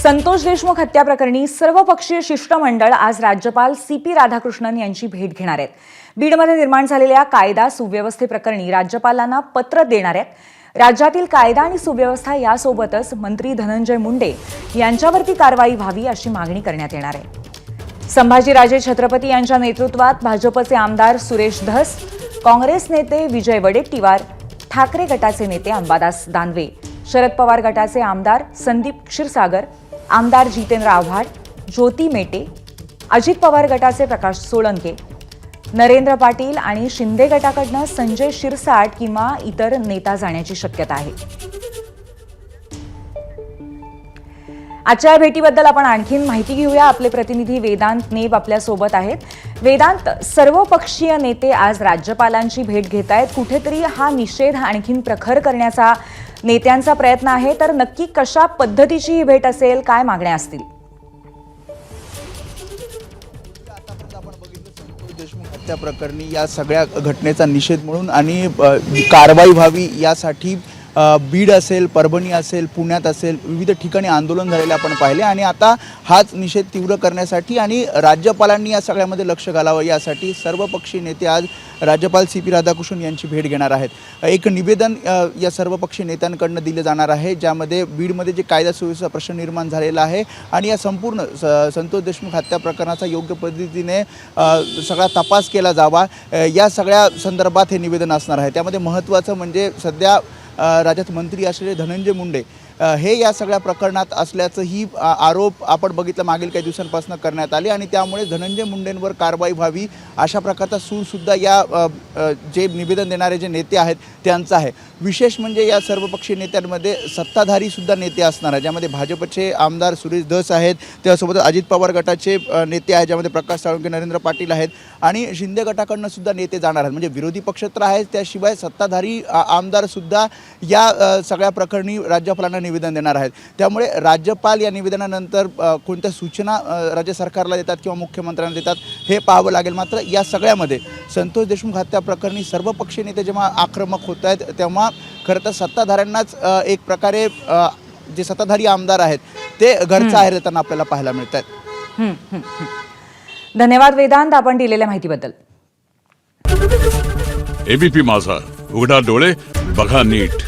संतोष देशमुख हत्या प्रकरणी सर्वपक्षीय शिष्टमंडळ आज राज्यपाल CP राधाकृष्णन यांची भेट घेणार आहेत. बीडमध्ये निर्माण झालेल्या कायदा सुव्यवस्थेप्रकरणी राज्यपालांना पत्र देणार आहेत. राज्यातील कायदा आणि सुव्यवस्था यासोबतच मंत्री धनंजय मुंडे यांच्यावरती कारवाई व्हावी अशी मागणी करण्यात येणार आहे. संभाजीराजे छत्रपती यांच्या नेतृत्वात भाजपचे आमदार सुरेश धस, काँग्रेस नेते विजय वडेट्टीवार, ठाकरे गटाचे नेते अंबादास दानवे, शरद पवार गटाचे आमदार संदीप क्षीरसागर, आमदार जितेंद्र आव्हाड, ज्योती मेटे, अजित पवार गटाचे प्रकाश सोळंके, नरेंद्र पाटील आणि शिंदे गटाकडनं संजय शिरसाट किंवा इतर नेता जाण्याची शक्यता आहे. आजच्या भेटीबद्दल आपण आणखीन माहिती घेऊया. आपले प्रतिनिधी वेदांत नेब आपल्यासोबत आहेत. वेदांत, सर्वपक्षीय नेते आज राज्यपालांची भेट घेत आहेत. कुठेतरी हा निषेध आणखीन प्रखर करण्याचा नेत्यांचा प्रयत्न आहे, तर नक्की कशा पद्धतीची ही भेट असेल, काय मागण्या असतील? संतोष देशमुख हत्या प्रकरणी या सगळ्या घटनेचा निषेध म्हणून आणि कारवाई व्हावी यासाठी बीड असेल, परभणी असेल, पुण्यात असेल, विविध ठिकाणी आंदोलन झालेले आपण पाहिले आणि आता हाच निषेध तीव्र करण्यासाठी आणि राज्यपालांनी या सगळ्यामध्ये लक्ष घालावं यासाठी सर्वपक्षीय नेते आज राज्यपाल CP राधाकृष्णन यांची भेट घेणार आहेत. एक निवेदन या सर्वपक्षीय नेत्यांकडून दिले जाणार आहे, ज्यामध्ये बीडमध्ये जे कायदा सुव्यवस्थेचा प्रश्न निर्माण झालेला आहे आणि या संपूर्ण संतोष देशमुख हत्या प्रकरणाचा योग्य पद्धतीने सगळा तपास केला जावा या सगळ्या संदर्भात हे निवेदन असणार आहे. त्यामध्ये महत्त्वाचं म्हणजे सध्या राज्यात मंत्री असलेले धनंजय मुंडे हे या सगळ्या प्रकरणात असल्याचंही आरोप आपण बघितलं मागील काही दिवसांपासून करण्यात आले आणि त्यामुळे धनंजय मुंडेंवर कारवाई व्हावी अशा प्रकारचा सूरसुद्धा या जे निवेदन देणारे जे नेते आहेत त्यांचं आहे. विशेष म्हणजे या सर्वपक्षीय नेत्यांमध्ये सत्ताधारीसुद्धा नेते असणार आहे, ज्यामध्ये भाजपचे आमदार सुरेश धस आहेत, त्यासोबत अजित पवार गटाचे नेते आहेत, ज्यामध्ये प्रकाश सोळंके, नरेंद्र पाटील आहेत आणि शिंदे गटाकडनं सुद्धा नेते जाणार आहेत. म्हणजे विरोधी पक्ष तर आहेत, त्याशिवाय सत्ताधारी आमदारसुद्धा या सगळ्या प्रकरणी राज्यपालांना निवेदन देणार आहेत. त्यामुळे राज्यपाल या निवेदनानंतर कोणत्या सूचना राज्य सरकारला देतात किंवा मुख्यमंत्र्यांना देतात हे पाहावं लागेल. मात्र या सगळ्यामध्ये संतोष देशमुख हत्या प्रकरणी सर्वपक्षीय नेते जेव्हा आक्रमक होत आहेत, तेव्हा खरं तर सत्ताधाऱ्यांनाच एक प्रकारे जे सत्ताधारी आमदार आहेत ते घरचा आहेर देताना आपल्याला पाहायला मिळत आहेत. धन्यवाद वेदांत, आपण दिलेल्या माहितीबद्दल. ABP माझा, उघडा डोळे बघा नीट.